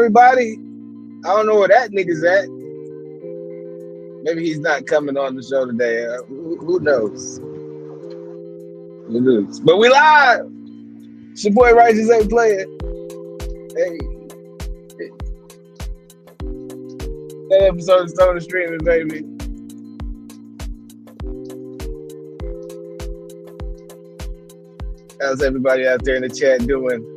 everybody. I don't know where that nigga's at. Maybe he's not coming on the show today. Who knows? Who knows? But we live. It's your boy Righteous A Player. Hey. That episode of Stoner Streaming, baby. How's everybody out there in the chat doing?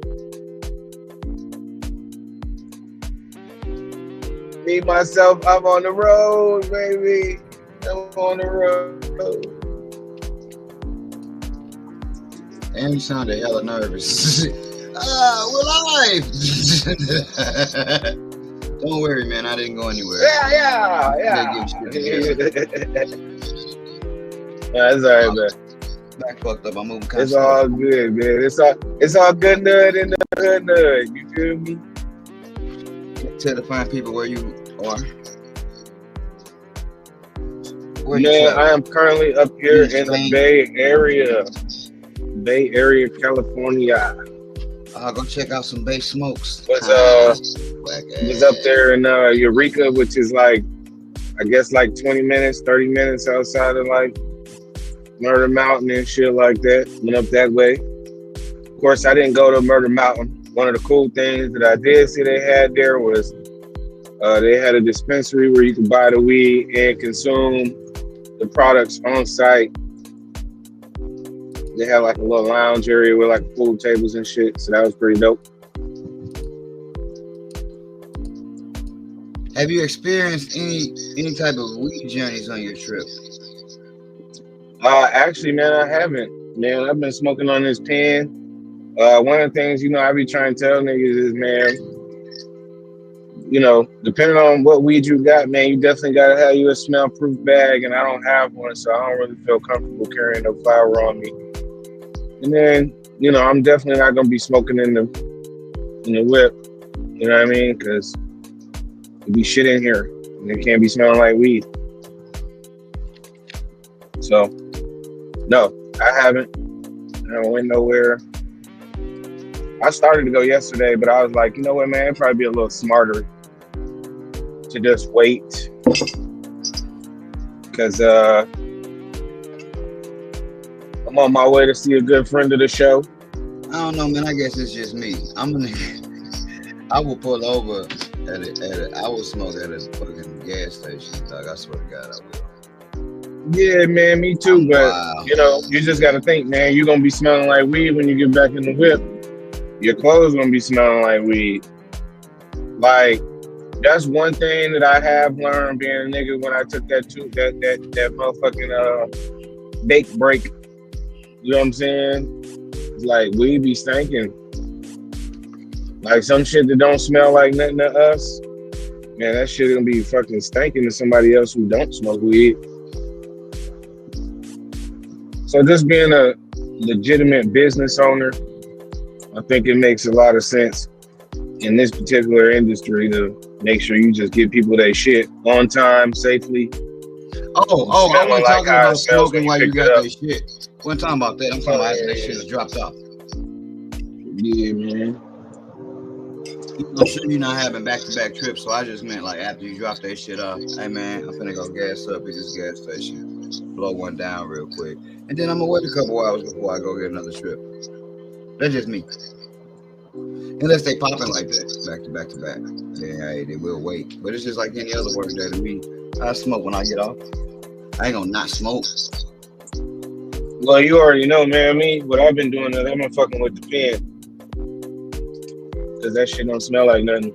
Me, myself, I'm on the road, baby. I'm on the road. And you sounded hella nervous. We're live. Don't worry, man. I didn't go anywhere. Yeah. That's all right, man. Back fucked up. I'm moving kind of It's all good, man. It's all good nerd in the hood nerd. You feel me? Tell the fine people where you are. Man, I am currently up here in the Bay Area, California. I'll go check out some Bay Smokes. Was up there in Eureka, which is like, I guess like 20 minutes, 30 minutes outside of like Murder Mountain and shit like that. Went up that way. Of course, I didn't go to Murder Mountain. One of the cool things that I did see they had there was they had a dispensary where you could buy the weed and consume the products on site. They had like a little lounge area with like pool tables and shit, so that was pretty dope. Have you experienced any type of weed journeys on your trip? Actually, man, I haven't. Man, I've been smoking on this pen. One of the things, I be trying to tell niggas is, man, depending on what weed you got, man, you definitely got to have you a smell-proof bag, and I don't have one, so I don't really feel comfortable carrying no flower on me. And then, I'm definitely not going to be smoking in the whip, you know what I mean? Because there'll be shit in here, and it can't be smelling like weed. So, no, I haven't. I don't went nowhere. I started to go yesterday, but I was like, you know what, man, it'd probably be a little smarter to just wait. Because I'm on my way to see a good friend of the show. I don't know, man. I guess it's just me. I will pull over I will smoke at a fucking gas station, dog. I swear to God, I will. Yeah, man, me too. But, you just got to think, man, you're going to be smelling like weed when you get back in the whip. Your clothes gonna be smelling like weed. Like, that's one thing that I have learned being a nigga when I took that motherfucking bake break. You know what I'm saying? It's like weed be stinking. Like some shit that don't smell like nothing to us. Man, that shit gonna be fucking stinking to somebody else who don't smoke weed. So just being a legitimate business owner, I think it makes a lot of sense in this particular industry to make sure you just give people their shit on time, safely. I wasn't talking about smoking while you got that shit. I wasn't talking about that. I'm talking about after that shit is dropped off. Yeah, man. I'm sure you're not having back-to-back trips, so I just meant like after you drop that shit off, hey man, I'm finna go gas up at this gas station, blow one down real quick, and then I'm gonna wait a couple hours before I go get another trip. That's just me. Unless they popping like that, back to back to back. Yeah, they will wait. But it's just like any other work day to me. I smoke when I get off. I ain't gonna not smoke. Well, you already know, man. What I've been doing is I've been fucking with the pen. Because that shit don't smell like nothing.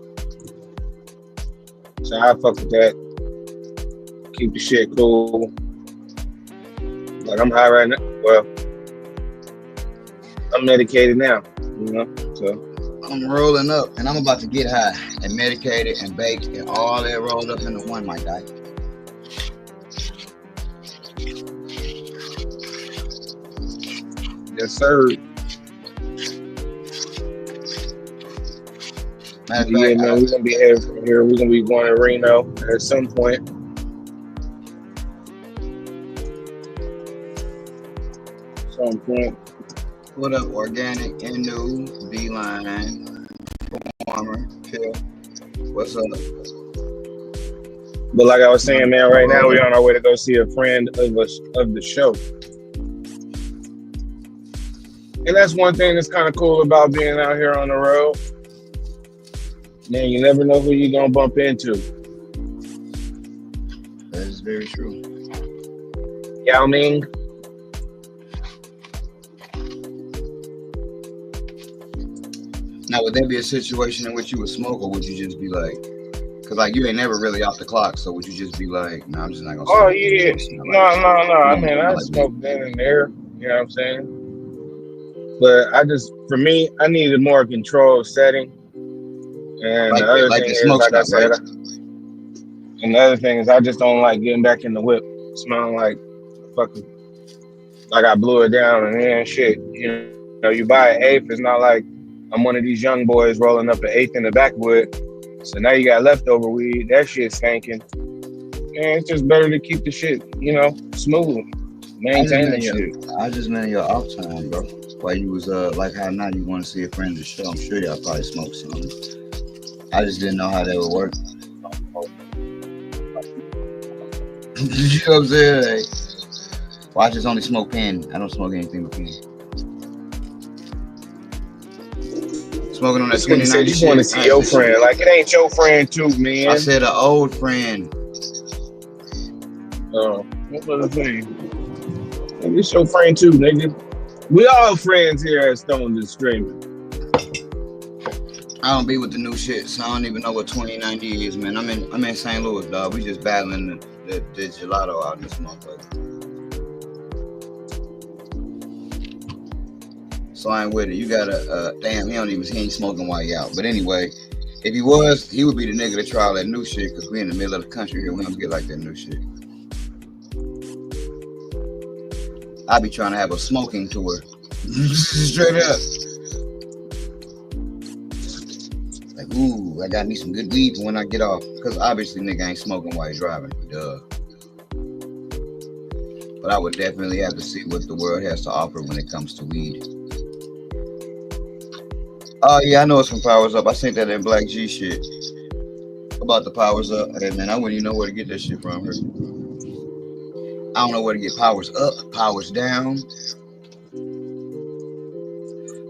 So I fuck with that. Keep the shit cool. Like I'm high right now. Well, I'm medicated now, so. I'm rolling up and I'm about to get high and medicated and baked and all that rolled up into one, my guy. Yes, sir. Yeah, man, we're gonna be heading from here. We're gonna be going to Reno at some point. What up, organic and new, D-line, farmer, Phil. What's up? But like I was saying, man, right now we're on our way to go see a friend of the show. And that's one thing that's kind of cool about being out here on the road. Man, you never know who you're going to bump into. That is very true. Yao Ming. Now, would there be a situation in which you would smoke, or would you just be like, because like you ain't never really off the clock, so would you just be like, no, I'm just not gonna smoke? Oh, yeah. No. I mean, I smoke then and there. You know what I'm saying? But for me, I needed more controlled setting. And the other thing is, like I said, and the other thing is, I just don't like getting back in the whip smelling like fucking, like I blew it down and then shit. You know, you buy an eighth, it's not like I'm one of these young boys rolling up an eighth in the backwood. So now you got leftover weed. That shit's stinking. And it's just better to keep the shit, smooth. Maintain the shit. I just meant your off time, bro. While you was like how now you want to see a friend of the show. I'm sure y'all probably smoked something. I just didn't know how that would work. You know what I'm saying? Like, well, I just only smoke pen. I don't smoke anything but pen. Smoking on that 29 shit. You want to see your friend. Like, it ain't your friend too, man. I said an old friend. Oh, what was I saying? It's your friend too, nigga. We all friends here at Stone and Streaming. I don't be with the new shit, so I don't even know what 2090 is, man. I'm in St. Louis, dog. We just battling the gelato out in this motherfucker. So I ain't with it. You gotta, damn, he ain't smoking while you out. But anyway, if he was, he would be the nigga to try all that new shit, because we in the middle of the country here. We don't get like that new shit. I be trying to have a smoking tour. Straight up. Like, ooh, I got me some good weed for when I get off. Because obviously nigga ain't smoking while he's driving. Duh. But I would definitely have to see what the world has to offer when it comes to weed. Oh yeah, I know it's from Powers Up. I seen that in Black G shit. About the Powers Up. Hey man, I wouldn't even know where to get that shit from her. I don't know where to get Powers Up, Powers Down. A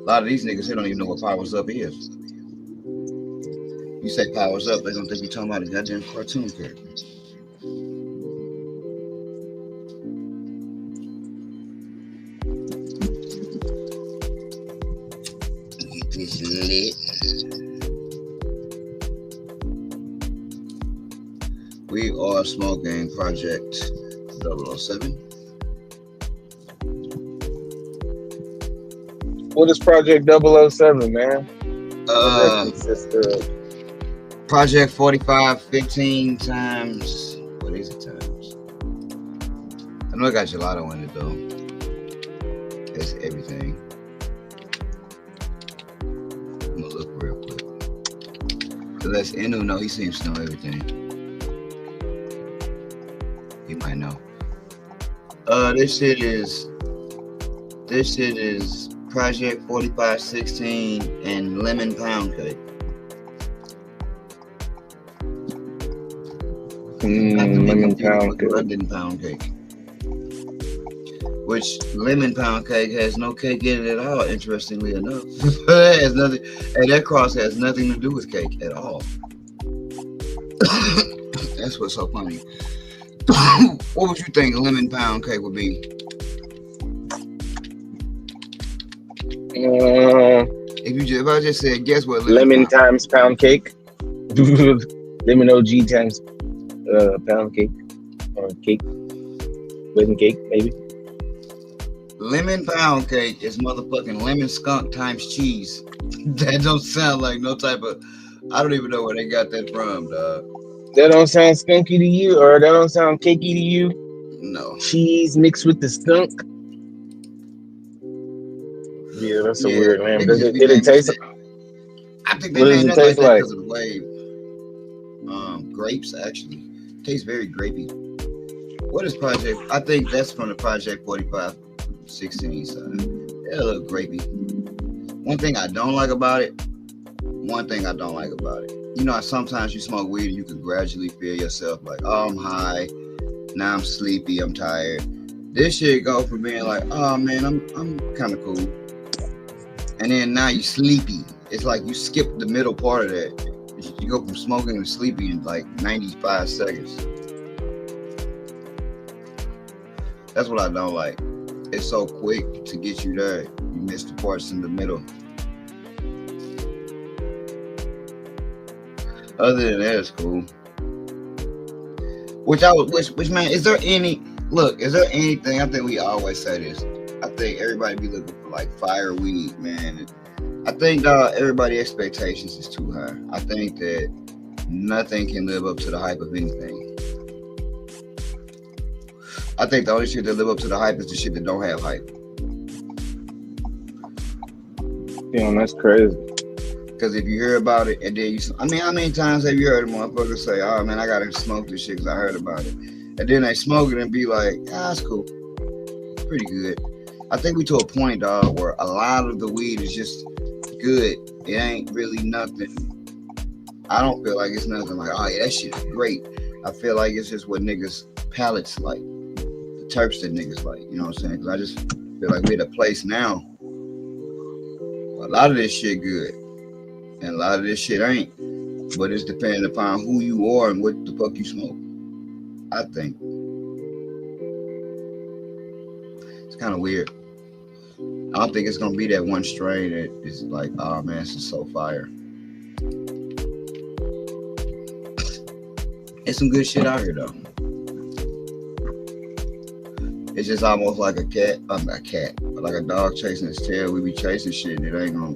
lot of these niggas here don't even know what Powers Up is. You say Powers Up, they're gonna think you're talking about a goddamn cartoon character. Get this lit. We are smoking Project 007. What is Project 007, man? Project 45, 15 times. What is it times? I know I got gelato in it though. It's everything. I'm gonna look real quick. So that's Inu. No, he seems to know everything. He might know. This shit is Project 4516 and lemon pound cake. Lemon pound cake. London pound cake. Which lemon pound cake has no cake in it at all, interestingly enough. It has nothing, and that cross has nothing to do with cake at all. That's what's so funny. What would you think a lemon pound cake would be? If I just said, guess what? Lemon times pound cake. Lemon OG times pound cake or cake, wedding cake, maybe. Lemon pound cake is motherfucking lemon skunk times cheese. That don't sound like no type of. I don't even know where they got that from, dog. That don't sound skunky to you, or that don't sound cakey to you? No. Cheese mixed with the skunk. Yeah, that's a weird name. Did it taste? I think they named it like that because of the way grapes actually taste very grapey. What is Project? I think that's from the Project 4516 side. They look grapey. One thing I don't like about it. you know, sometimes you smoke weed and you can gradually feel yourself like, oh, I'm high, now I'm sleepy, I'm tired. This shit go from being like, oh man, I'm kind of cool, and then now you sleepy. It's like you skip the middle part of that. You go from smoking to sleepy in like 95 seconds. That's what I don't like. It's so quick to get you there. You miss the parts in the middle. Other than that, it's cool. Which man, is there anything? I think we always say this. I think everybody be looking for like fire weed, man. I think everybody's expectations is too high. I think that nothing can live up to the hype of anything. I think the only shit that live up to the hype is the shit that don't have hype. Damn, that's crazy. Because if you hear about it and then how many times have you heard a motherfucker say, oh man, I gotta smoke this shit because I heard about it. And then they smoke it and be like, it's cool. Pretty good. I think we to a point, dog, where a lot of the weed is just good. It ain't really nothing. I don't feel like it's nothing like, oh yeah, that shit is great. I feel like it's just what niggas' palates like. The terps that niggas like. You know what I'm saying? Because I just feel like we're at a place now. A lot of this shit good. And a lot of this shit ain't. But it's depending upon who you are and what the fuck you smoke. I think. It's kind of weird. I don't think it's going to be that one strain that is like, oh man, this is so fire. It's some good shit out here though. It's just almost like a cat, but like a dog chasing its tail. We be chasing shit and it ain't gonna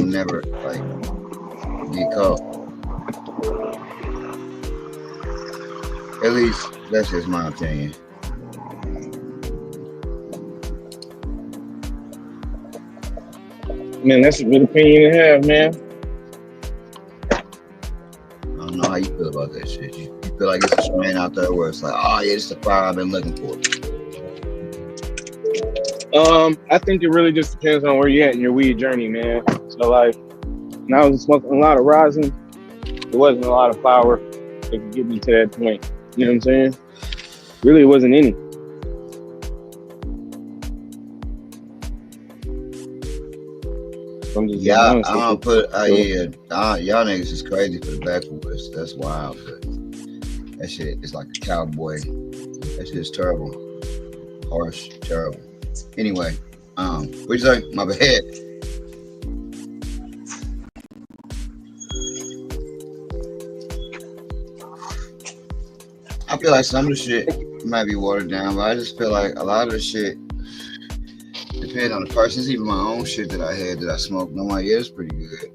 never like get caught. At least that's just my opinion. Man, that's a good opinion to have, man. I don't know how you feel about that shit. You feel like it's a strain out there where it's like, oh yeah, it's the fire I've been looking for. I think it really just depends on where you're at in your weed journey, man. So like, when I was smoking a lot of rosin, there wasn't a lot of flower that could get me to that point. You know what I'm saying? Really, it wasn't any. Yeah, I don't put. Y'all niggas is crazy for the backwoods. That's wild. But that shit is like a cowboy. That shit is terrible, harsh, terrible. Anyway, what you say? My bad. I feel like some of the shit might be watered down, but I just feel like a lot of the shit depends on the person. It's even my own shit that I had that I smoked. I'm like, yeah, it's pretty good.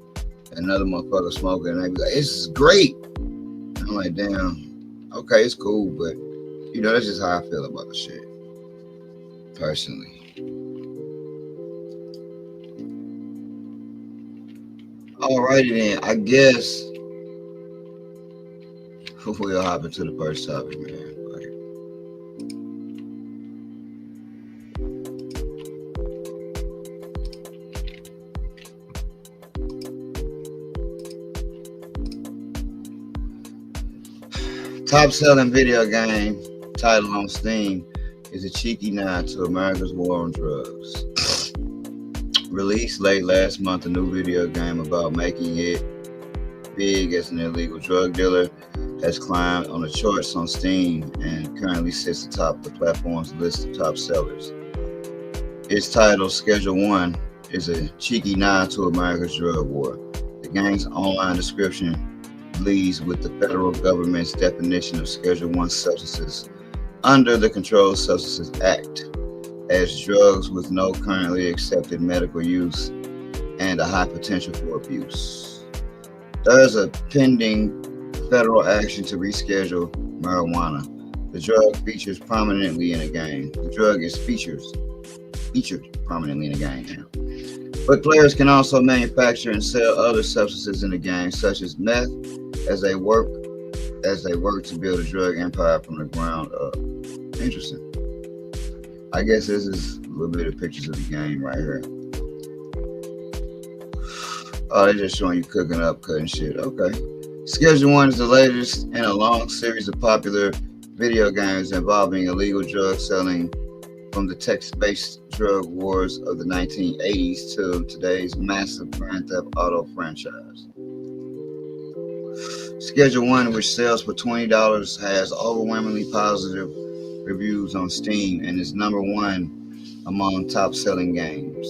Another motherfucker smoking, and they be like, this is great. I'm like, damn, okay, it's cool, but you know, that's just how I feel about the shit, personally. Alrighty then, I guess we'll hop into the first topic, man. Top selling video game title on Steam is a cheeky nod to America's war on drugs. Released late last month, a new video game about making it big as an illegal drug dealer has climbed on the charts on Steam and currently sits atop the platform's list of top sellers. Its title, Schedule 1, is a cheeky nod to America's drug war. The game's online description leads with the federal government's definition of Schedule 1 substances under the Controlled Substances Act as drugs with no currently accepted medical use and a high potential for abuse. There is a pending federal action to reschedule marijuana. The drug features prominently in a game. The drug is featured prominently in a game now. But players can also manufacture and sell other substances in the game, such as meth, as they work to build a drug empire from the ground up. Interesting. I guess this is a little bit of pictures of the game right here. Oh, they're just showing you cooking up, cutting shit. Okay. Schedule 1 is the latest in a long series of popular video games involving illegal drug selling, from the Texas-based drug wars of the 1980s to today's massive Grand Theft Auto franchise. Schedule 1, which sells for $20, has overwhelmingly positive reviews on Steam and is number 1 among top-selling games.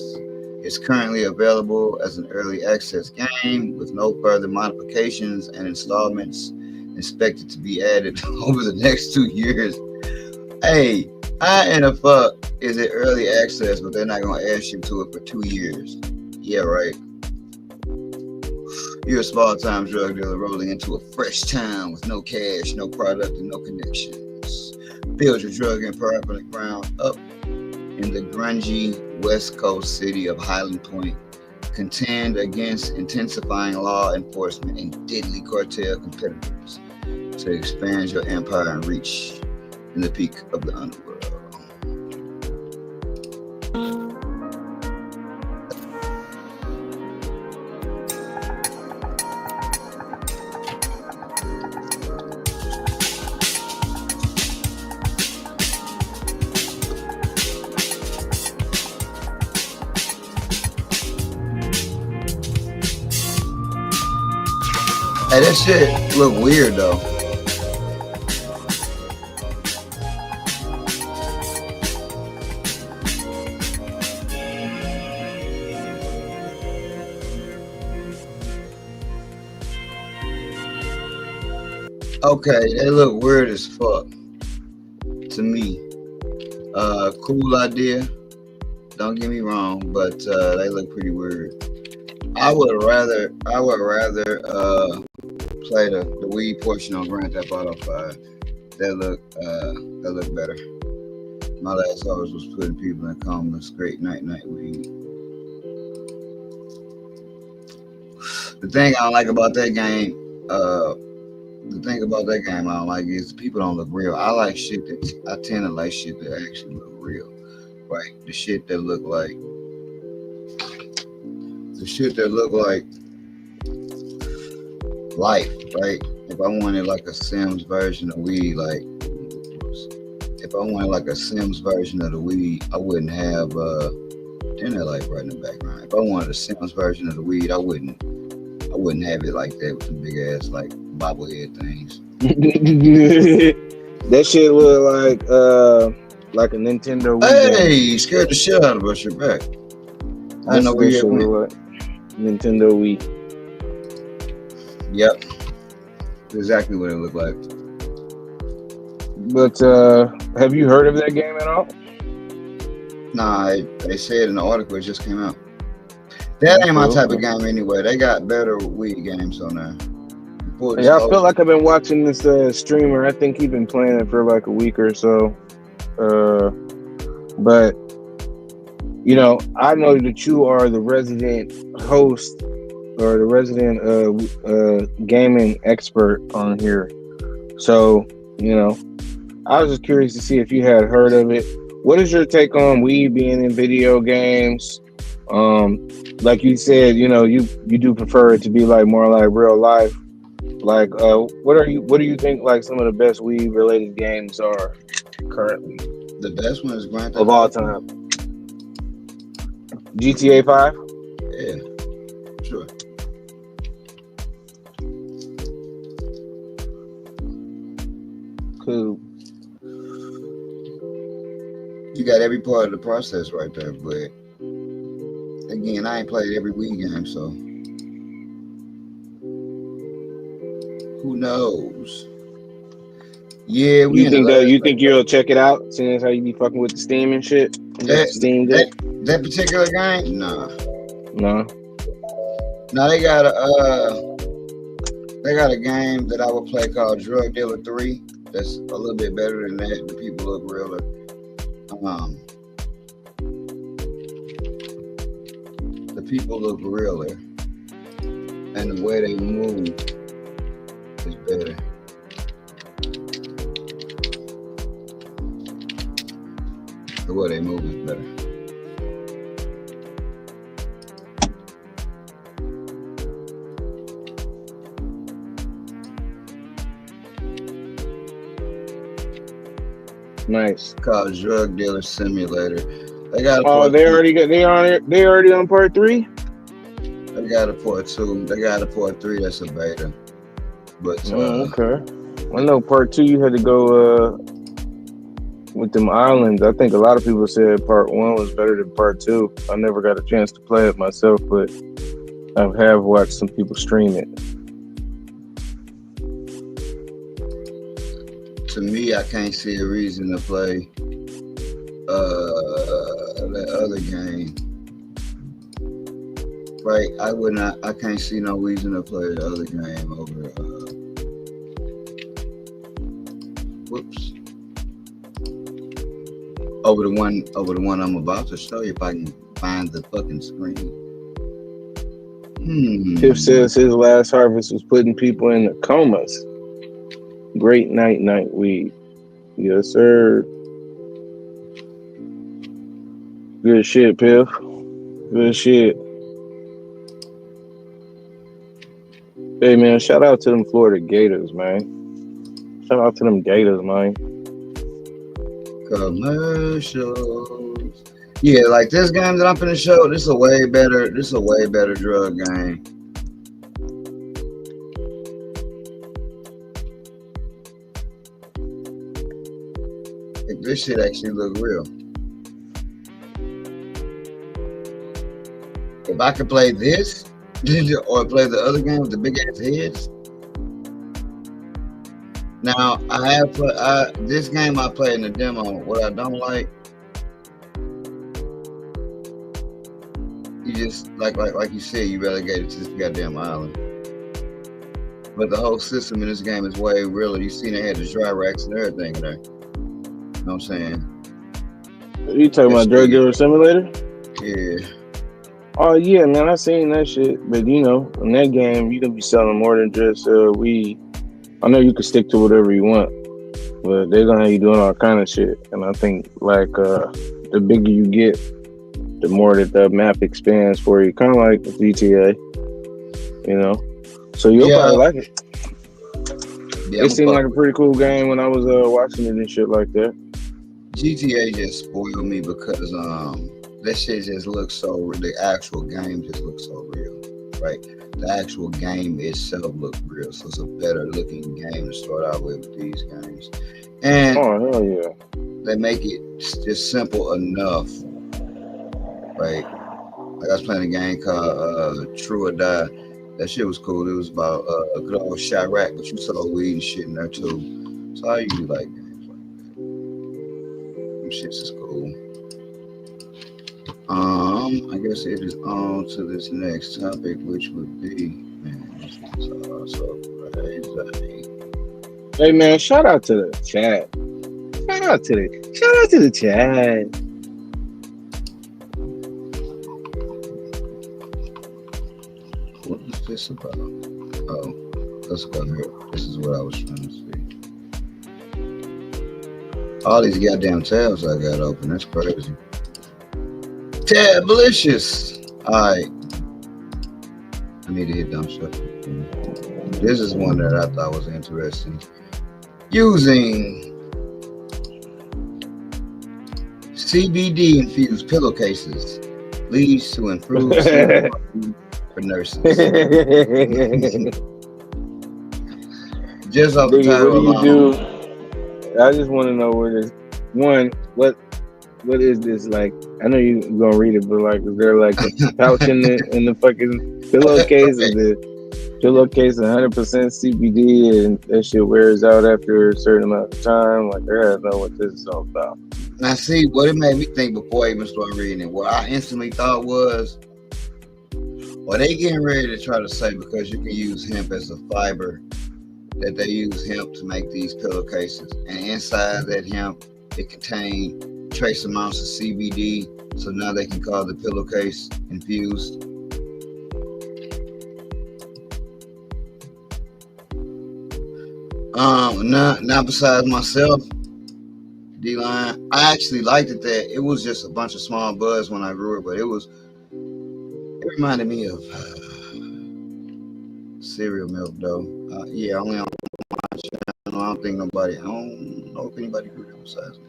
It's currently available as an early access game with no further modifications and installments expected to be added over the next 2 years. Hey, how in the fuck is it early access, but they're not going to add shit to it for 2 years? Yeah, right. You're a small-time drug dealer rolling into a fresh town with no cash, no product, and no connections. Build your drug empire from the ground up in the grungy West Coast city of Highland Point. Contend against intensifying law enforcement and deadly cartel competitors to expand your empire and reach in the peak of the underworld. Hey, that shit look weird though. Okay, they look weird as fuck to me. Cool idea. Don't get me wrong, but they look pretty weird. I would rather play the weed portion on Grand Theft Auto 5. That look better. My last hours was putting people in comas. Great night weed. The thing I don't like about that game, I don't like is people don't look real. I like shit I tend to like shit that actually look real, right? The shit that look like life, right? If I wanted like a Sims version of weed, I wouldn't have dinner life right in the background. If I wanted a Sims version of the weed, I wouldn't have it like that with the big ass like bobblehead things. That shit look like a Nintendo Wii. Hey, you scared the shit out of us. You're back. I know where you went. Nintendo Wii. Yep. Exactly what it looked like. But have you heard of that game at all? Nah, they said in the article it just came out. That ain't my type of game anyway. They got better weed games on there. Yeah, I feel like I've been watching this streamer. I think he's been playing it for like a week or so. But you know, I know that you are the resident host or the resident gaming expert on here. So, you know, I was just curious to see if you had heard of it. What is your take on weed being in video games? Like you said, you know, you do prefer it to be like more like real life. Like, what do you think like some of the best weed related games are currently? The best one is Grand Theft of all time. GTA 5? Yeah, sure. Cool. You got every part of the process right there, but again, I ain't played every weed game, so who knows? Yeah, you think you'll check it out, seeing as how you be fucking with the Steam and shit? That particular game? Nah. No. Now they got a game that I would play called Drug Dealer 3. That's a little bit better than that. The people look realer. The people look realer, and the way they move is better. The way they move is better. Nice. Called Drug Dealer Simulator. They got a Oh, part they two. already got. They already on part 3. They got a part 2. They got a part 3 that's a beta. But Okay. I know part 2 you had to go with them islands. I think a lot of people said part 1 was better than part 2. I never got a chance to play it myself, but I have watched some people stream it. to me, I can't see a reason to play that other game. Right, I can't see no reason to play the other game over over the one I'm about to show you if I can find the fucking screen. Tiff says his last harvest was putting people in comas. Great night weed. Yes, sir. Good shit, Piff. Good shit. Hey, man, shout out to them Florida Gators, man. Shout out to them Gators, man. Commercials. Yeah, like this game that I'm finna show, this is a way better drug game. This shit actually look real. If I could play this or play the other game with the big ass heads. Now I have this game I play in the demo. What I don't like, you just like you said, you relegated to this goddamn island. But the whole system in this game is way realer. You seen they had the dry racks and everything in there. You know what I'm saying? You talking about Drug Dealer Simulator? Yeah. Oh yeah, man, I seen that shit. But you know, in that game, you can be selling more than just weed. I know you can stick to whatever you want, but they're gonna have you doing all kind of shit. And I think like the bigger you get, the more that the map expands for you. Kind of like GTA, you know. So you'll probably like it. Yeah, it seemed like a pretty cool game when I was watching it and shit like that. GTA just spoiled me because that shit just looks so. The actual game just looks so real, right? The actual game itself looks real, so it's a better looking game to start out with these games. And oh hell yeah, they make it just simple enough, right? Like I was playing a game called True or Die. That shit was cool. It was about a good old Chirac, but you saw weed and shit in there too. So I usually like games like that. Them shits is cool. I guess it is on to this next topic, which would be, man, this is also crazy. Hey man, shout out to the chat. Shout out to the chat. What is this about? Oh, let's go here. This is what I was trying to see. All these goddamn tabs I got open. That's crazy. Tablicious. Alright. I need to hit dump stuff. This is one that I thought was interesting. Using CBD infused pillowcases leads to improved sleep for nurses. Just off the title alone. What do you do? I just want to know where this one. What is this like? I know you're gonna read it, but like, is there like a pouch in the fucking pillowcase? Is the pillowcase 100% CBD and that shit wears out after a certain amount of time? Like, I gotta know what this is all about. Now, see, what it made me think before I even started reading it, what I instantly thought was, well, they getting ready to try to say because you can use hemp as a fiber, that they use hemp to make these pillowcases, and inside that hemp, it contained trace amounts of CBD, so now they can call the pillowcase infused. Not besides myself, D-Line, I actually liked it that it was just a bunch of small buds when I grew it, but it reminded me of cereal milk though. Yeah, only on my channel. I don't know if anybody grew it besides me.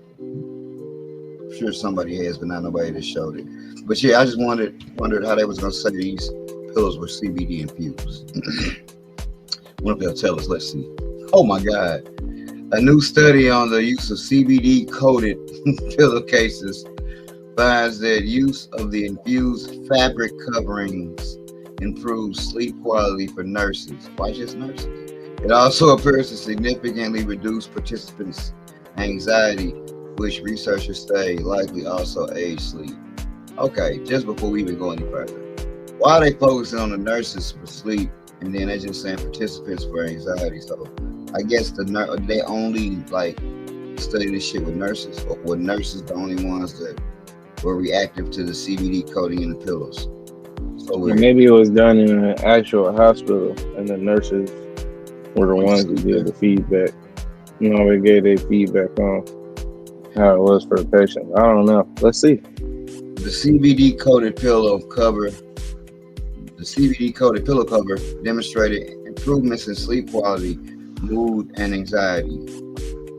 sure somebody has, but not nobody that showed it. But yeah, I just wondered how they was gonna say these pillows were CBD infused. What if they'll tell us? Let's see. Oh my God. A new study on the use of CBD coated pillowcases finds that use of the infused fabric coverings improves sleep quality for nurses. Why just nurses? It also appears to significantly reduce participants' anxiety, which researchers say likely also aids sleep. Okay, just before we even go any further, why are they focusing on the nurses for sleep and then they just saying participants for anxiety? So I guess they only like study this shit with nurses, or were nurses the only ones that were reactive to the CBD coating in the pillows? So maybe it was done in an actual hospital, and the nurses were the ones that gave the feedback. They gave their feedback on how it was for the patient. I don't know. Let's see. The CBD coated pillow cover demonstrated improvements in sleep quality, mood, and anxiety,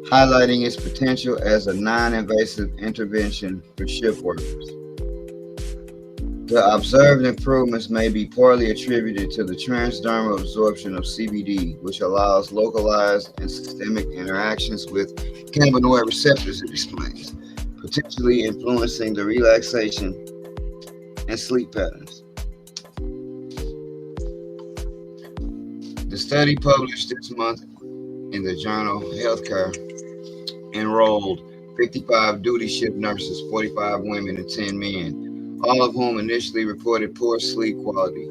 highlighting its potential as a non-invasive intervention for shift workers. The observed improvements may be partly attributed to the transdermal absorption of CBD, which allows localized and systemic interactions with cannabinoid receptors, it explains, potentially influencing the relaxation and sleep patterns. The study published this month in the journal Healthcare enrolled 55 duty shift nurses, 45 women and 10 men, all of whom initially reported poor sleep quality.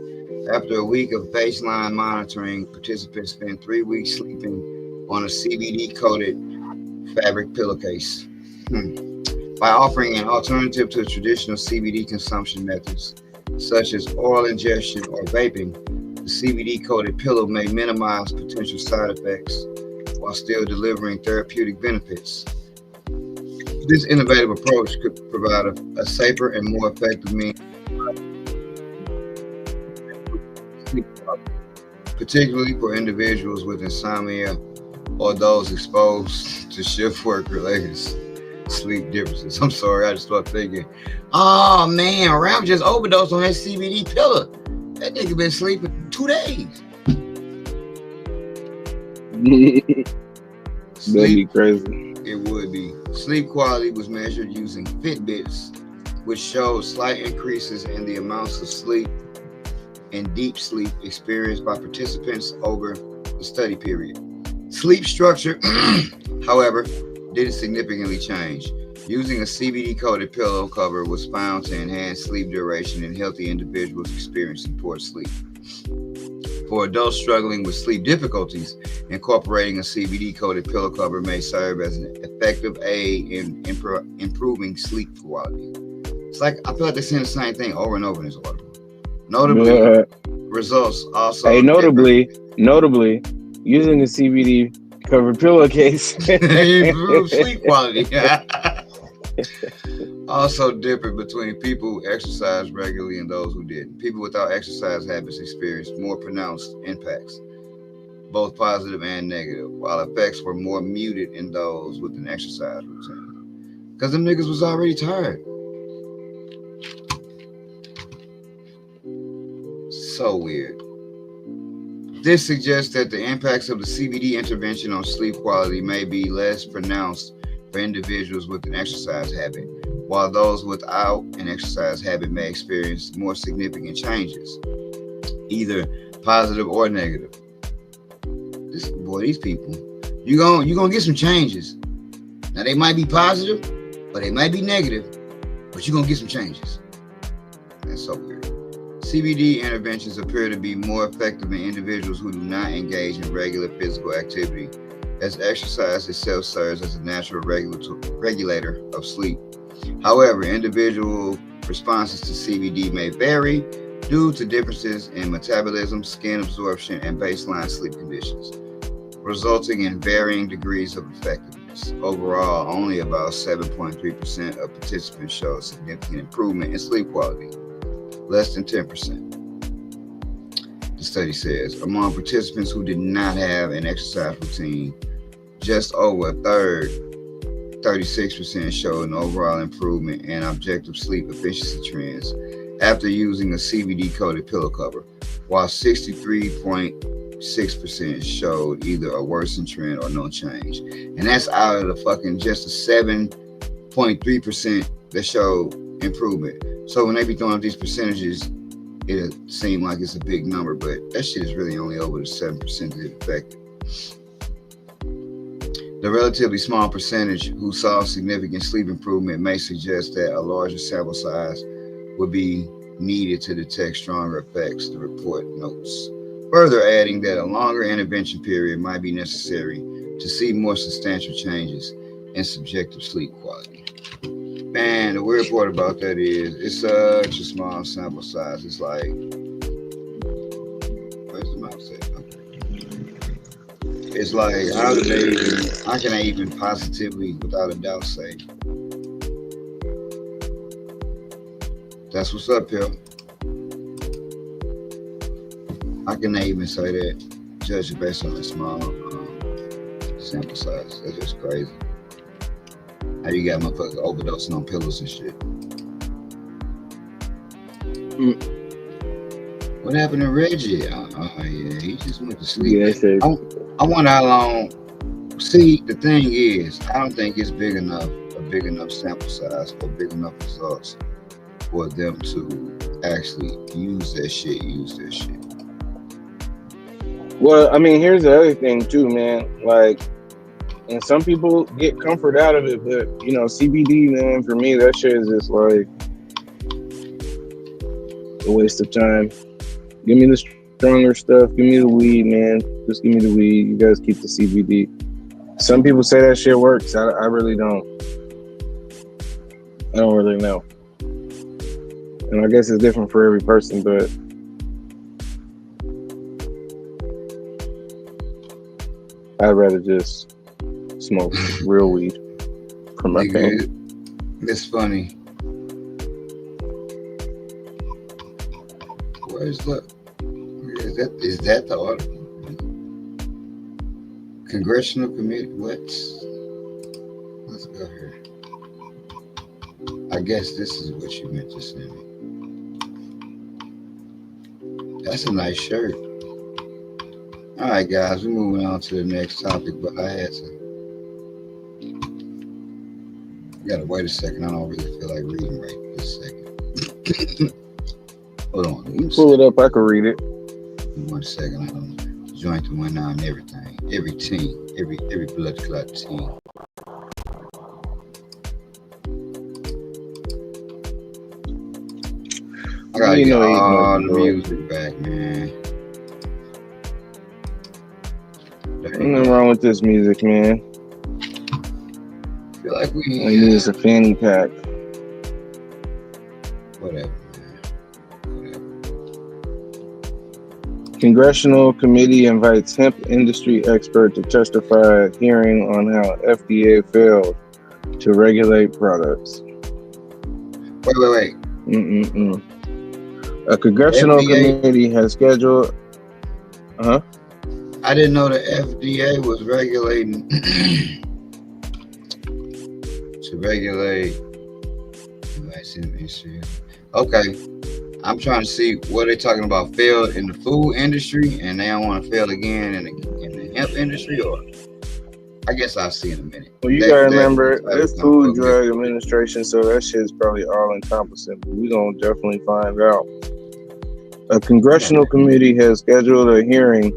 After a week of baseline monitoring, participants spent 3 weeks sleeping on a CBD-coated fabric pillowcase. By offering an alternative to traditional CBD consumption methods, such as oral ingestion or vaping, the CBD-coated pillow may minimize potential side effects while still delivering therapeutic benefits. This innovative approach could provide a safer and more effective means, particularly for individuals with insomnia or those exposed to shift work-related sleep differences. I'm sorry, I just started thinking, oh man, Ralph just overdosed on that CBD pillow. That nigga been sleeping 2 days. That'd be crazy. It would be. Sleep quality was measured using Fitbits, which showed slight increases in the amounts of sleep and deep sleep experienced by participants over the study period. Sleep structure, however, didn't significantly change. Using a CBD-coated pillow cover was found to enhance sleep duration in healthy individuals experiencing poor sleep. For adults struggling with sleep difficulties, incorporating a CBD-coated pillow cover may serve as an effective aid in improving sleep quality. It's like, I feel like they're saying the same thing over and over in this article. Notably, results also... Hey, notably, using the CBD-covered pillowcase improves sleep quality. Also different between people who exercise regularly and those who didn't. People without exercise habits experienced more pronounced impacts, both positive and negative, while effects were more muted in those with an exercise routine. Because them niggas was already tired. So weird. This suggests that the impacts of the CBD intervention on sleep quality may be less pronounced for individuals with an exercise habit, while those without an exercise habit may experience more significant changes, either positive or negative. These people, you're gonna get some changes. Now they might be positive, or they might be negative, but you're gonna get some changes. That's so weird. CBD interventions appear to be more effective in individuals who do not engage in regular physical activity, as exercise itself serves as a natural regulator of sleep. However, individual responses to CBD may vary due to differences in metabolism, skin absorption, and baseline sleep conditions, resulting in varying degrees of effectiveness. Overall, only about 7.3% of participants showed significant improvement in sleep quality, less than 10%. The study says, among participants who did not have an exercise routine, just over a third 36% showed an overall improvement in objective sleep efficiency trends after using a CBD-coated pillow cover, while 63.6% showed either a worsened trend or no change. And that's out of the fucking just a 7.3% that showed improvement. So when they be throwing up these percentages, it seems like it's a big number, but that shit is really only over the 7% that it affected. The relatively small percentage who saw significant sleep improvement may suggest that a larger sample size would be needed to detect stronger effects, the report notes. Further adding that a longer intervention period might be necessary to see more substantial changes in subjective sleep quality. Man, the weird part about that is it's such a small sample size. It's like, where's the mouse at? Okay. It's like, how can I even positively, without a doubt, say that's what's up here? How can they even say that? Judge it based on a small sample size. That's just crazy. How you got motherfuckers overdosing on pillows and shit? What happened to Reggie? Oh yeah, he just went to sleep. Yeah, I wonder how long. See, the thing is, I don't think it's a big enough sample size or big enough results for them to actually use that shit. Well, I mean, here's the other thing too, man. Like, and some people get comfort out of it, but you know, CBD, man, for me, that shit is just like a waste of time. Give me the stronger stuff. Give me the weed, man. Just give me the weed. You guys keep the CBD. Some people say that shit works. I really don't. I don't really know. And I guess it's different for every person, but I'd rather just smoke real weed from my family. It's funny. Where's the? Is that the article? Congressional committee. What? Let's go here. I guess this is what you meant to send me. That's a nice shirt. All right, guys, we're moving on to the next topic, but I had to. You gotta wait a second. I don't really feel like reading right this second. Hold on. Pull it up. I can read it. 1 second. I don't joint the one on everything. Every team. Every blood clot team. I gotta get all the music back, man. Ain't nothing wrong with this music, man. I feel like we need is a fanny pack. Whatever. Congressional committee invites hemp industry expert to testify at hearing on how FDA failed to regulate products. Wait. A congressional committee has scheduled. I didn't know the FDA was regulating to regulate the vaccine industry. Okay. I'm trying to see what they're talking about. Failed in the food industry, and they don't want to fail again in the hemp industry, or I guess I'll see in a minute. Well, you gotta remember, it's Food Drug Administration, so that shit's probably all encompassing. But we're gonna definitely find out. A congressional committee has scheduled a hearing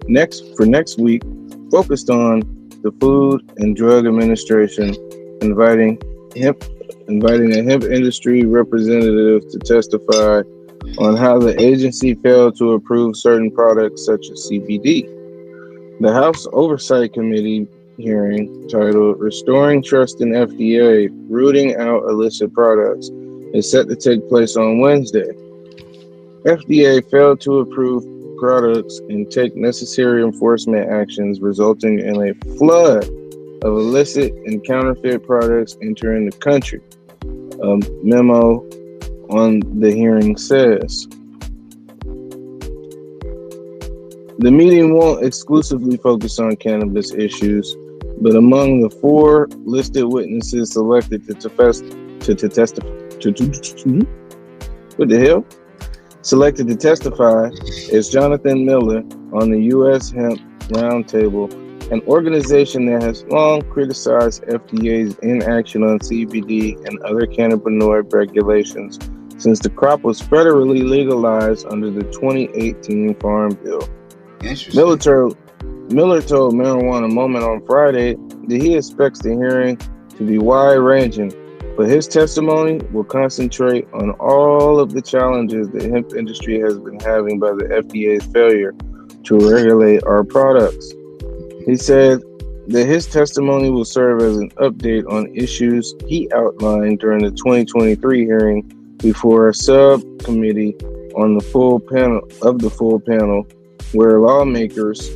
next week, focused on the Food and Drug Administration, inviting a hemp industry representative to testify on how the agency failed to approve certain products such as CBD. The House Oversight Committee hearing, titled Restoring Trust in FDA, Rooting Out Illicit Products, is set to take place on Wednesday. FDA failed to approve products and take necessary enforcement actions, resulting in a flood of illicit and counterfeit products entering the country. A memo on the hearing says. The meeting won't exclusively focus on cannabis issues. But among the 4 listed witnesses selected to testify, what the hell? Selected to testify is Jonathan Miller on the U.S. Hemp Roundtable, an organization that has long criticized FDA's inaction on CBD and other cannabinoid regulations since the crop was federally legalized under the 2018 Farm Bill. Miller told Marijuana Moment on Friday that he expects the hearing to be wide-ranging, but his testimony will concentrate on all of the challenges the hemp industry has been having by the FDA's failure to regulate our products. He said that his testimony will serve as an update on issues he outlined during the 2023 hearing before a subcommittee on the full panel, where lawmakers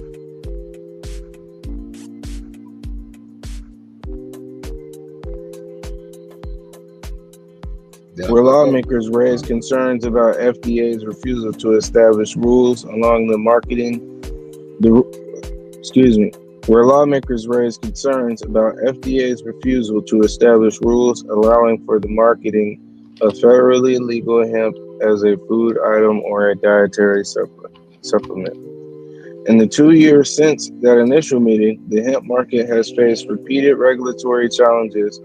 raised concerns about FDA's refusal to establish rules along the marketing. Where lawmakers raised concerns about FDA's refusal to establish rules allowing for the marketing of federally legal hemp as a food item or a dietary supplement. In the 2 years since that initial meeting, the hemp market has faced repeated regulatory challenges,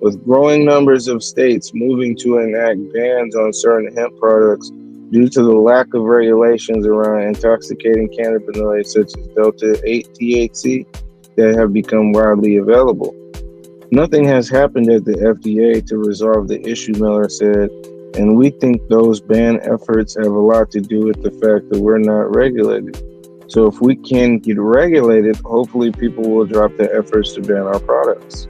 with growing numbers of states moving to enact bans on certain hemp products due to the lack of regulations around intoxicating cannabinoids such as Delta-8 THC that have become widely available. Nothing has happened at the FDA to resolve the issue, Miller said, and we think those ban efforts have a lot to do with the fact that we're not regulated. So if we can get regulated, hopefully people will drop their efforts to ban our products.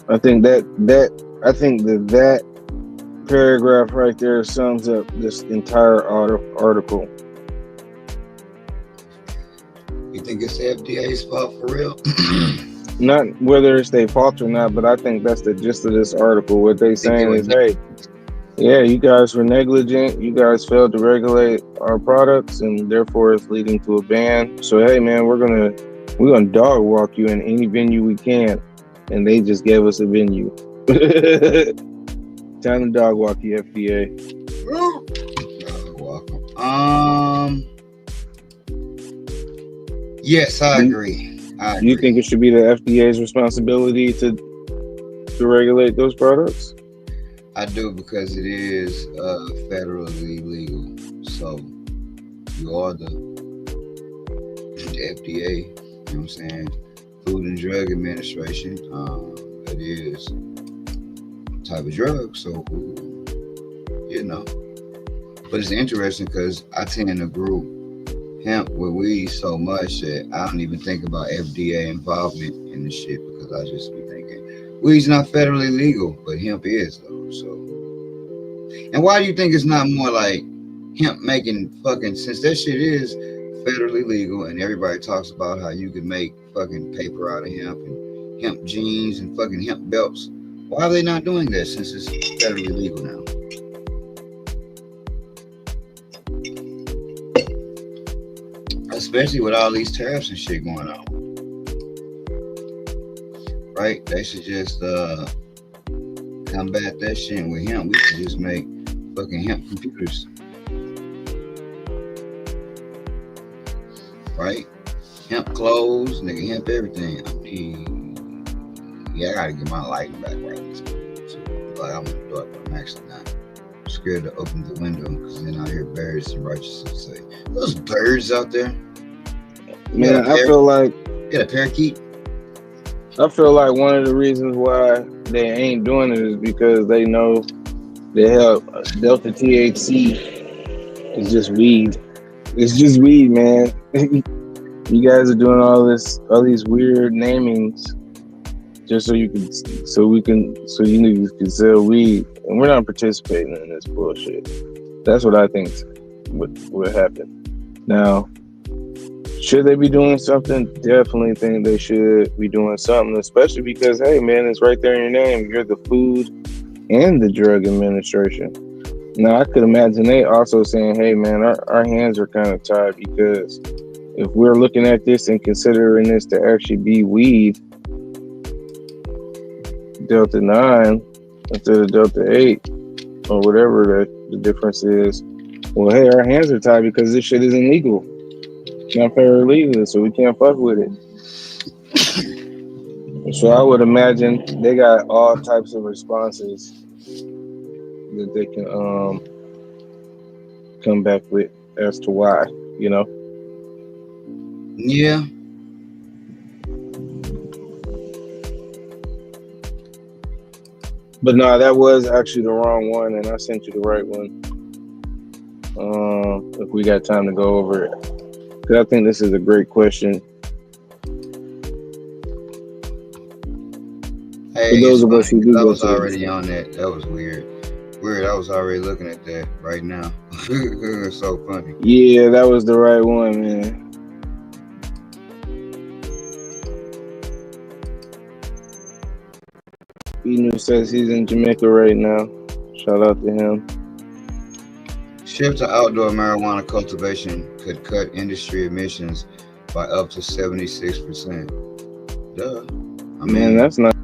I think that paragraph right there sums up this entire article. You think it's the FDA's fault for real? Not whether it's their fault or not, but I think that's the gist of this article. What they saying is, hey, yeah, you guys were negligent. You guys failed to regulate our products, and therefore it's leading to a ban. So hey, man, we're gonna dog walk you in any venue we can, and they just gave us a venue. Time to dog walk you, FDA. Dog walk 'em. Yes, I agree. You think it should be the FDA's responsibility to regulate those products? I do, because it is federally legal. So you are the FDA, you know what I'm saying? Food and Drug Administration. It is a type of drug, so you know. But it's interesting because I tend to group hemp with weed so much that I don't even think about FDA involvement in the shit, because I just be thinking weed's not federally legal, but hemp is though. So, and why do you think it's not more like hemp making fucking, since that shit is federally legal and everybody talks about how you can make fucking paper out of hemp and hemp jeans and fucking hemp belts? Why are they not doing that since it's federally legal now? Especially with all these tariffs and shit going on. Right? They should just combat that shit with hemp. We should just make fucking hemp computers. Right? Hemp clothes, nigga, hemp everything. I mean, yeah, I gotta get my lighting back right. So, like, I'm in the dark, but I'm actually not scared to open the window, because then I hear birds and righteousness say, "Those birds out there." Man, I feel like get a parakeet. I feel like one of the reasons why they ain't doing it is because they know they have Delta THC. It's just weed. It's just weed, man. You guys are doing all these weird namings just so you niggas can sell weed, and we're not participating in this bullshit. That's what I think would happen. Now, should they be doing something? Definitely think they should be doing something, especially because, hey, man, it's right there in your name. You're the Food and the Drug Administration. Now, I could imagine they also saying, hey, man, our hands are kind of tied, because if we're looking at this and considering this to actually be weed, Delta 9 instead of Delta 8 or whatever the difference is, well, hey, our hands are tied because this shit isn't legal. It's not federally legal, so we can't fuck with it. So I would imagine they got all types of responses that they can come back with as to why, you know? Yeah. But no, that was actually the wrong one, and I sent you the right one. If we got time to go over it, because I think this is a great question. Hey, for those of us who do I go was to already the on that. That was weird. I was already looking at that right now. It's so funny. Yeah, that was the right one, man. Enu says he's in Jamaica right now. Shout out to him. Shift to outdoor marijuana cultivation could cut industry emissions by up to 76%. Duh. I mean, that's not.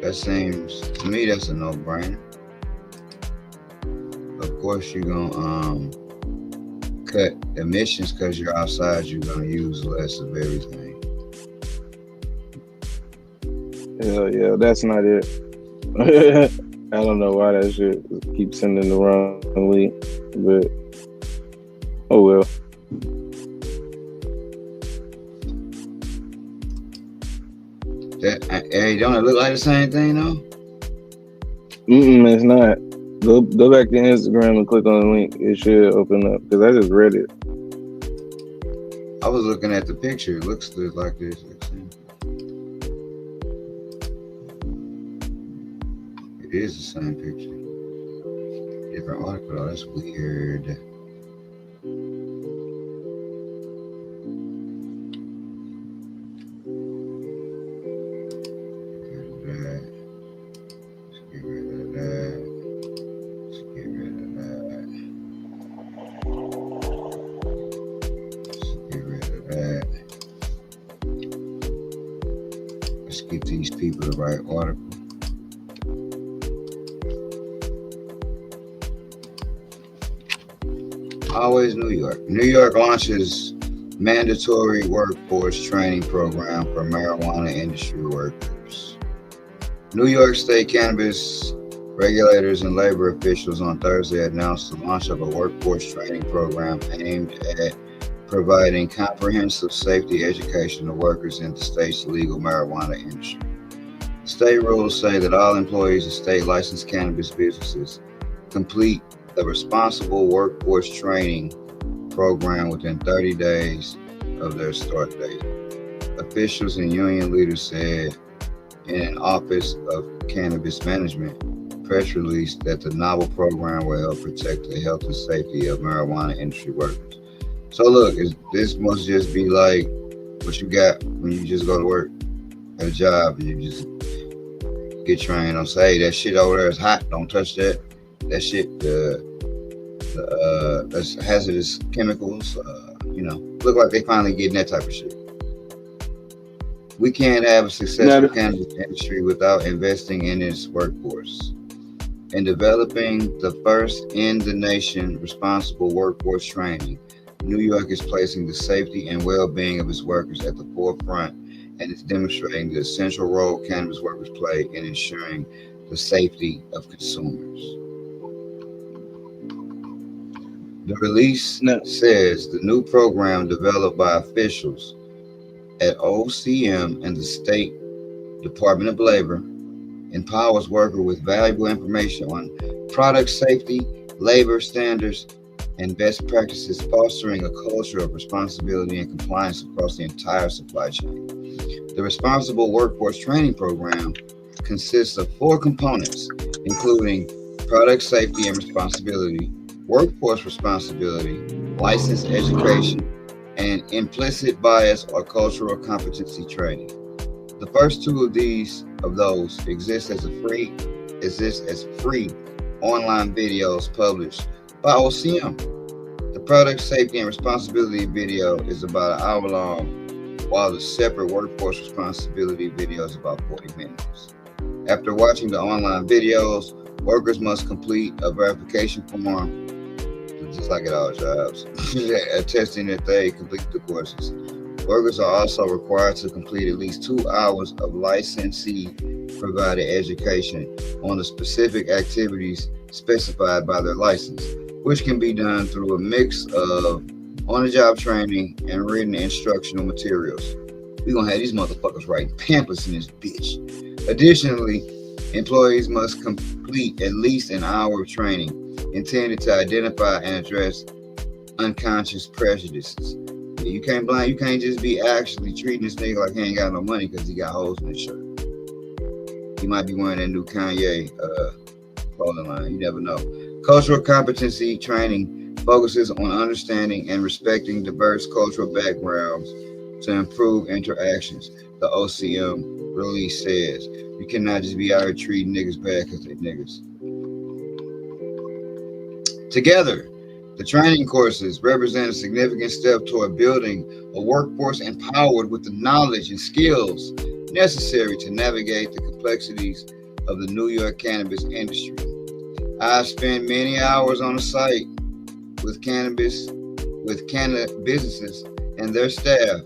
That seems to me that's a no-brainer. Of course, you're gonna cut emissions because you're outside. You're gonna use less of everything. Hell yeah, that's not it. I don't know why that shit keeps sending the wrong link, but oh well. Hey, don't it look like the same thing though? It's not. Go back to Instagram and click on the link. It should open up because I just read it. I was looking at the picture. It looks like this. It is the same picture. Different article. Oh, that's weird. Get rid of that. Let's get rid of that. Let's get rid of that. Let's get these people the right article. Always New York. New York launches mandatory workforce training program for marijuana industry workers. New York State cannabis regulators and labor officials on Thursday announced the launch of a workforce training program aimed at providing comprehensive safety education to workers in the state's legal marijuana industry. State rules say that all employees of state licensed cannabis businesses complete the responsible workforce training program within 30 days of their start date. Officials and union leaders said in an Office of Cannabis Management press release that the novel program will help protect the health and safety of marijuana industry workers. So look, this must just be like what you got when you just go to work at a job and you just get trained on, say, hey, that shit over there is hot, don't touch that. That shit, that's hazardous chemicals, look like they finally getting that type of shit. We can't have a successful cannabis industry without investing in its workforce. In developing the first in the nation responsible workforce training, New York is placing the safety and well-being of its workers at the forefront and is demonstrating the essential role cannabis workers play in ensuring the safety of consumers. The release says the new program developed by officials at OCM and the State Department of Labor empowers workers with valuable information on product safety, labor standards, and best practices, fostering a culture of responsibility and compliance across the entire supply chain. The Responsible Workforce Training Program consists of 4 components, including product safety and responsibility, workforce responsibility, license education, and implicit bias or cultural competency training. The first 2 of those exist as free online videos published by OCM. The product safety and responsibility video is about an hour long, while the separate workforce responsibility video is about 40 minutes. After watching the online videos, workers must complete a verification form, just like at all jobs, attesting that they complete the courses. Workers are also required to complete at least 2 hours of licensee-provided education on the specific activities specified by their license, which can be done through a mix of on-the-job training and written instructional materials. We're gonna have these motherfuckers writing pamphlets in this bitch. Additionally, employees must complete at least an hour of training intended to identify and address unconscious prejudices. You can't just be actually treating this nigga like he ain't got no money because he got holes in his shirt. He might be wearing that new Kanye clothing line. You never know. Cultural competency training focuses on understanding and respecting diverse cultural backgrounds to improve interactions. The OCM release says you cannot just be out here treating niggas bad because they niggas. Together, the training courses represent a significant step toward building a workforce empowered with the knowledge and skills necessary to navigate the complexities of the New York cannabis industry. I've spent many hours on the site with cannabis businesses and their staff,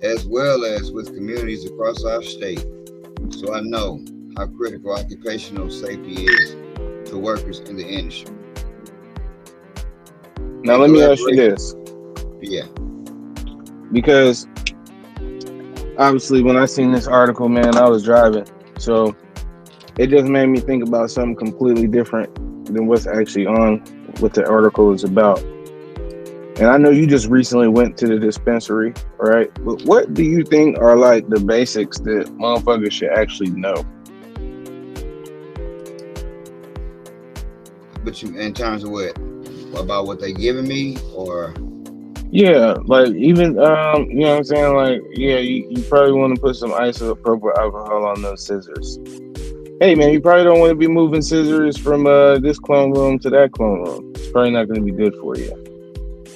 as well as with communities across our state. So I know how critical occupational safety is to workers in the industry. Now let me ask you this. Yeah. Because obviously when I seen this article, man, I was driving. So it just made me think about something completely different than what's actually on what the article is about. And I know you just recently went to the dispensary, right? But what do you think are like the basics that motherfuckers should actually know? But you, in terms of what? About what they giving me, or? Yeah, like even, you know what I'm saying? Like, yeah, you probably want to put some isopropyl alcohol on those scissors. Hey, man, you probably don't want to be moving scissors from this clone room to that clone room. It's probably not going to be good for you.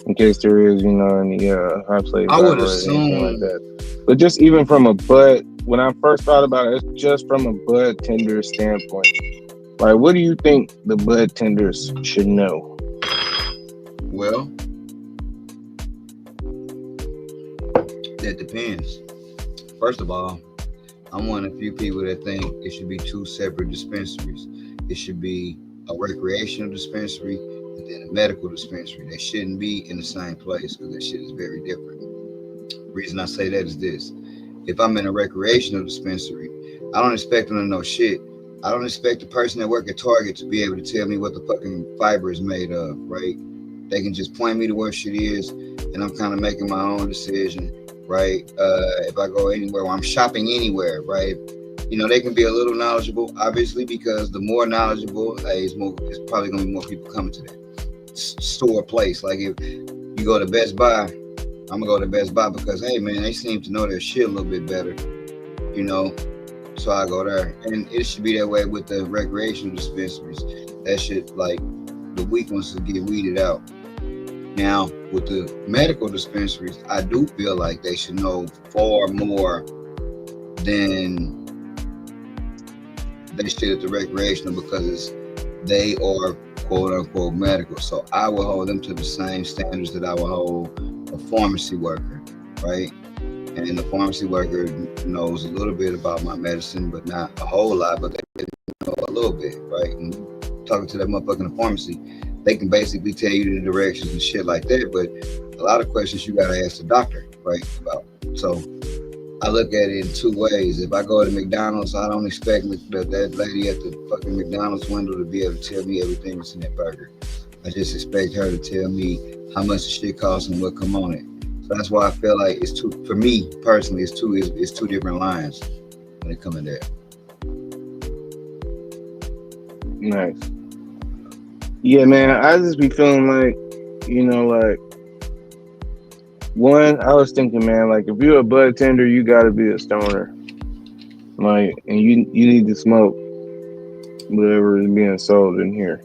In case there is, any high plate I would or assume anything like that. But just even from a bud, when I first thought about it, it's just from a bud tender standpoint. Like, what do you think the bud tenders should know? Well, that depends. First of all, I'm one of the few people that think it should be 2 separate dispensaries. It should be a recreational dispensary and then a medical dispensary. They shouldn't be in the same place because that shit is very different. The reason I say that is this. If I'm in a recreational dispensary, I don't expect them to know shit. I don't expect the person that work at Target to be able to tell me what the fucking fiber is made of, right? They can just point me to where shit is, and I'm kind of making my own decision, right? If I go anywhere, or I'm shopping anywhere, right? They can be a little knowledgeable, obviously, because the more knowledgeable, it's probably going to be more people coming to that store place. Like if you go to Best Buy, I'm going to go to Best Buy because, hey, man, they seem to know their shit a little bit better, so I go there. And it should be that way with the recreational dispensaries. That shit, like, the weak ones to get weeded out. Now, with the medical dispensaries, I do feel like they should know far more than they should at the recreational because they are quote unquote medical. So I will hold them to the same standards that I will hold a pharmacy worker, right? And the pharmacy worker knows a little bit about my medicine, but not a whole lot, but they know a little bit, right? And talking to that motherfucker in the pharmacy, they can basically tell you the directions and shit like that, but a lot of questions you gotta ask the doctor, right? About. So I look at it in 2 ways. If I go to McDonald's, I don't expect that lady at the fucking McDonald's window to be able to tell me everything that's in that burger. I just expect her to tell me how much the shit costs and what come on it. So that's why I feel like it's two, for me personally, it's two different lines when it comes to that. Nice. Yeah, man, I just be feeling like, one, I was thinking, man, like if you're a bud tender, you gotta be a stoner. Like, and you need to smoke whatever is being sold in here.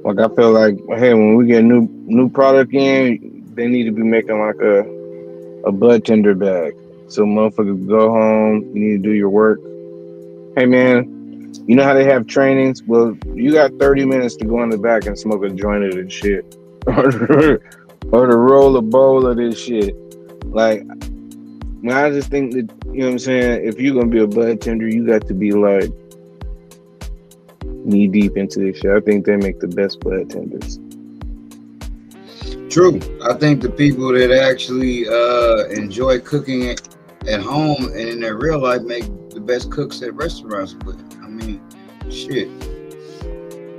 Like I feel like, hey, when we get new product in, they need to be making like a bud tender bag. So motherfuckers go home, you need to do your work. Hey man, you know how they have trainings? Well, you got 30 minutes to go in the back and smoke a joint of this shit. or to roll a bowl of this shit. Like, man, I just think that, you know what I'm saying, if you're gonna be a bud tender, you got to be like knee deep into this shit. I think they make the best bud tenders. True. I think the people that actually enjoy cooking it at home and in their real life make the best cooks at restaurants. But I mean, shit,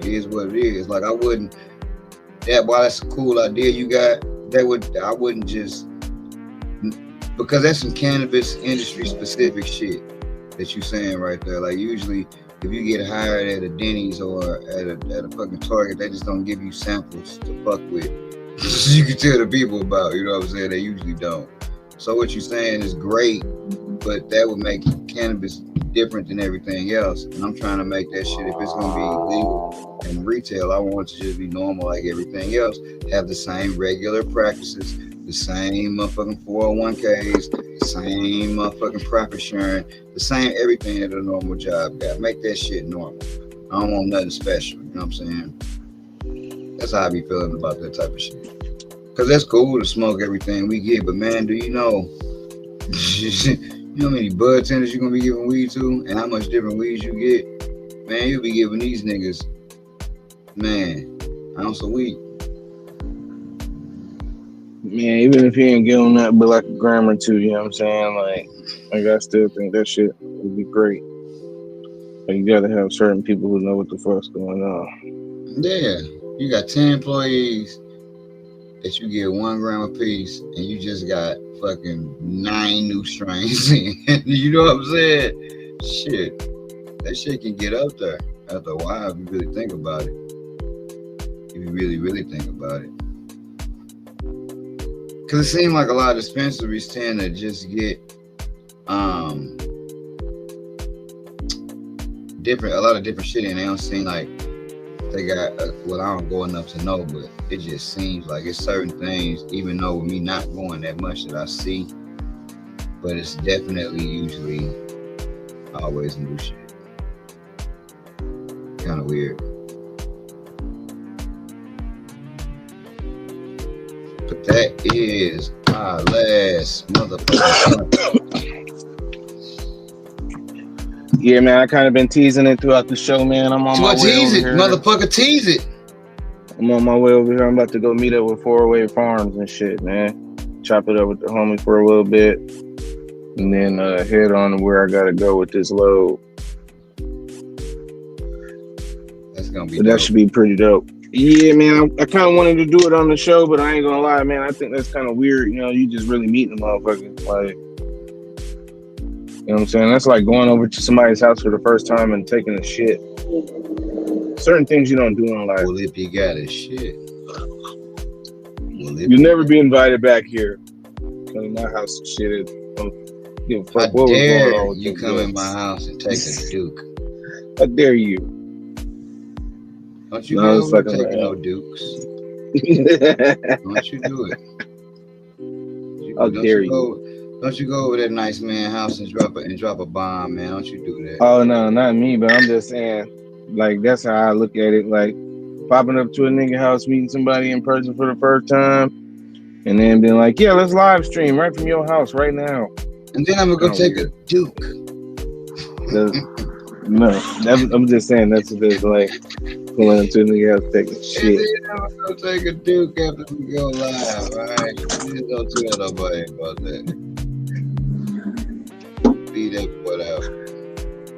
it is what it is. Like I wouldn't. While that's a cool idea you got, I wouldn't just, because that's some cannabis industry specific shit that you saying right there. Like usually, if you get hired at a Denny's or at a fucking Target, they just don't give you samples to fuck with. You can tell the people about, you know what I'm saying? They usually don't. So what you're saying is great, but that would make cannabis different than everything else. And I'm trying to make that shit, if it's gonna be legal in retail, I want it to just be normal like everything else. Have the same regular practices, the same motherfucking 401ks, the same motherfucking profit sharing, the same everything that a normal job got. Make that shit normal. I don't want nothing special, you know what I'm saying? That's how I be feeling about that type of shit. Cause that's cool to smoke everything we get, but man, do you know you know how many bud tenders you're gonna be giving weed to and how much different weeds you get? Man, you'll be giving these niggas, man, ounce of weed. Man, even if you ain't getting that but like a gram or two, you know what I'm saying? Like I still think that shit would be great. But you gotta have certain people who know what the fuck's going on. Yeah, you got 10 employees that you get 1 gram a piece, and you just got fucking 9 new strains in. You know what I'm saying? Shit, that shit can get up there after a while if you really think about it. If you really, really think about it. Because it seems like a lot of dispensaries tend to just get a lot of different shit in. They don't seem like they got, well, I don't go enough to know, but it just seems like it's certain things, even though with me not going that much, that I see, but it's definitely usually always new shit. Kind of weird. But that is our last motherfucker. Yeah, man, I kind of been teasing it throughout the show, man. I'm on my way tease over it, here. motherfucker, tease it. I'm on my way over here. I'm about to go meet up with 408 Farms and shit, man. Chop it up with the homie for a little bit, and then head on to where I gotta go with this load. That's gonna be. That should be pretty dope. Yeah, man. I kind of wanted to do it on the show, but I ain't gonna lie, man. I think that's kind of weird. You know, you just really meeting the motherfuckers, like. You know what I'm saying? That's like going over to somebody's house for the first time and taking a shit. Certain things you don't do in life. Well, if you got a shit. You'll never be invited back here. Come to my house and shit. Don't give a fuck what was going on with you come in my house and take a Duke. How dare you? Don't you go over taking no Dukes. Don't you do it. How dare you? Don't you go over that nice man house and drop a bomb, man. Don't you do that. Oh, no, not me, but I'm just saying, like, that's how I look at it. Like, popping up to a nigga house, meeting somebody in person for the first time, and then being like, yeah, let's live stream right from your house right now. And then I'm going to go take a Duke. No, I'm just saying, that's what it's like, going into a nigga house taking shit. And then I'm going to go take a Duke after we go live, all right? Please don't tell nobody about that. Whatever.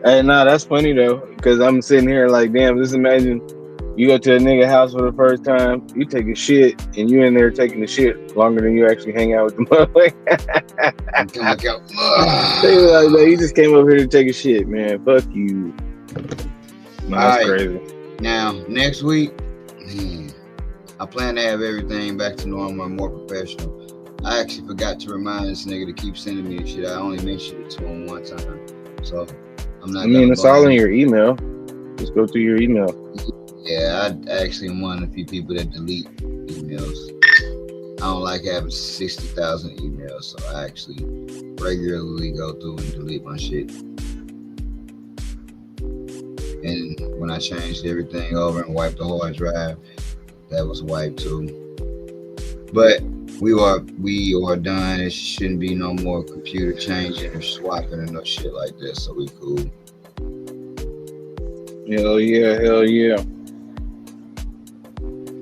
Hey, nah, that's funny though, because I'm sitting here like, damn, just imagine you go to a nigga house for the first time, you take a shit, and you in there taking the shit longer than you actually hang out with the motherfucker. Like, you just came over here to take a shit, man. Fuck you. Nah, that's crazy. Now, next week, I plan to have everything back to normal and more professional. I actually forgot to remind this nigga to keep sending me the shit. I only mentioned it to him one time. So, I'm not. I mean, it's all in your email. Just go through your email. Yeah, I actually am one of the few people that delete emails. I don't like having 60,000 emails, so I actually regularly go through and delete my shit. And when I changed everything over and wiped the hard drive, that was wiped too. But we are done. It shouldn't be no more computer changing or swapping and no shit like this. So we cool. Hell yeah.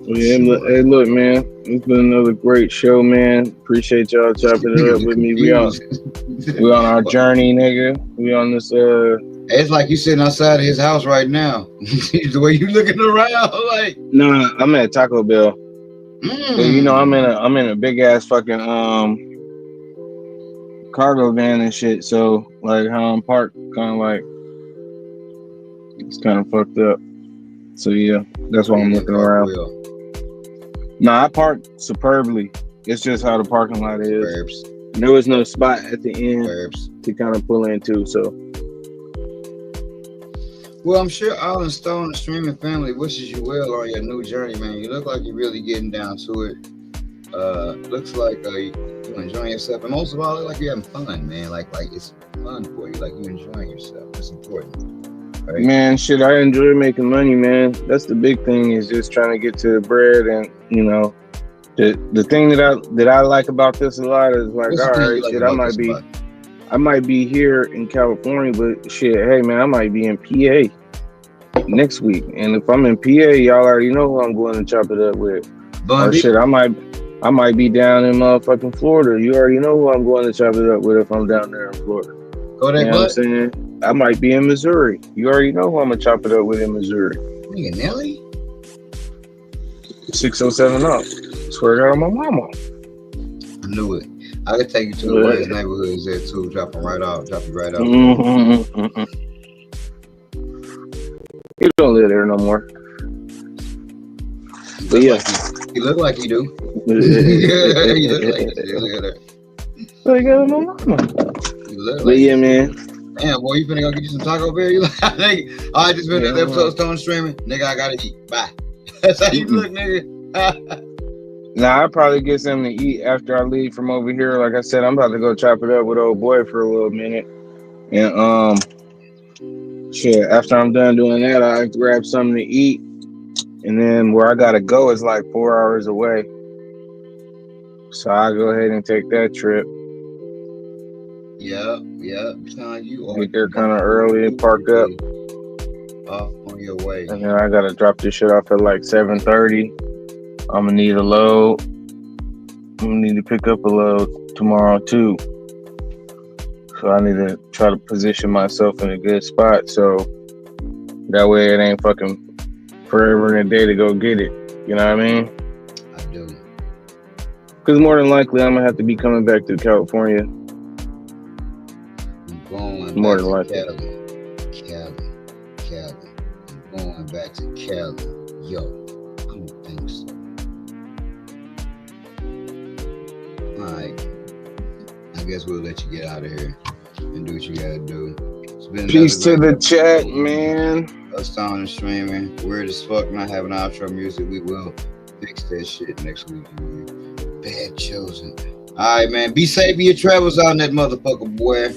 Yeah, hey, look, man. It's been another great show, man. Appreciate y'all chopping it up with me. We on our journey, nigga. We on this. It's like you sitting outside of his house right now. The way you looking around, like. Nah, I'm at Taco Bell. You know, I'm in a big ass fucking cargo van and shit. So like how I'm parked, kind of like it's kind of fucked up. So yeah, that's why I'm looking around. Nah, I parked superbly. It's just how the parking lot is. There was no spot at the end to kind of pull into. So. Well, I'm sure Allen Stone, the streaming family, wishes you well on your new journey, man. You look like you're really getting down to it. Looks like you're enjoying yourself, and most of all, look like you're having fun, man. Like it's fun for you, like you're enjoying yourself. That's important, right? Man, shit, I enjoy making money, man. That's the big thing, is just trying to get to the bread, and you know, the thing that I like about this a lot is like, all right, shit, I might be here in California, but shit, hey man, I might be in PA next week. And if I'm in PA, y'all already know who I'm going to chop it up with. Or shit, I might be down in motherfucking Florida. You already know who I'm going to chop it up with if I'm down there in Florida. You know what I'm saying? I might be in Missouri. You already know who I'm gonna chop it up with in Missouri. Nigga, Nelly? 607 up. Swear to God on my mama. I knew it. I could take you to the worst neighborhoods there too. Drop you right off. You don't live there no more. But yeah, you look like you do. You look like on my mama. But yeah, man. Damn, boy, you finna go get you some Taco Bell? You like, I just been in the episode Stone streaming. Nigga, I gotta eat. Bye. That's how you look, nigga. Nah, I'll probably get something to eat after I leave from over here. Like I said, I'm about to go chop it up with old boy for a little minute. And shit, after I'm done doing that, I grab something to eat. And then where I gotta go is like 4 hours away. So I'll go ahead and take that trip. Yeah. Get there kind of early and park up. Off on your way. And then I gotta drop this shit off at like 7:30. I'm gonna need a load. I'm gonna need to pick up a load tomorrow too. So I need to try to position myself in a good spot so that way it ain't fucking forever and a day to go get it. You know what I mean? I do. Because more than likely I'm gonna have to be coming back to California. More than likely. Cali. I'm going back to Cali. Yo, I don't think so. Alright. I guess we'll let you get out of here and do what you gotta do. Peace to the chat, man. Us on and streaming. Weird as fuck not having outro music. We will fix that shit next week. Bad chosen. Alright, man. Be safe in your travels out in that motherfucker, boy.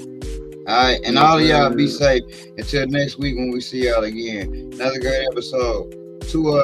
Alright, and all of y'all be safe until next week when we see y'all again. Another great episode. To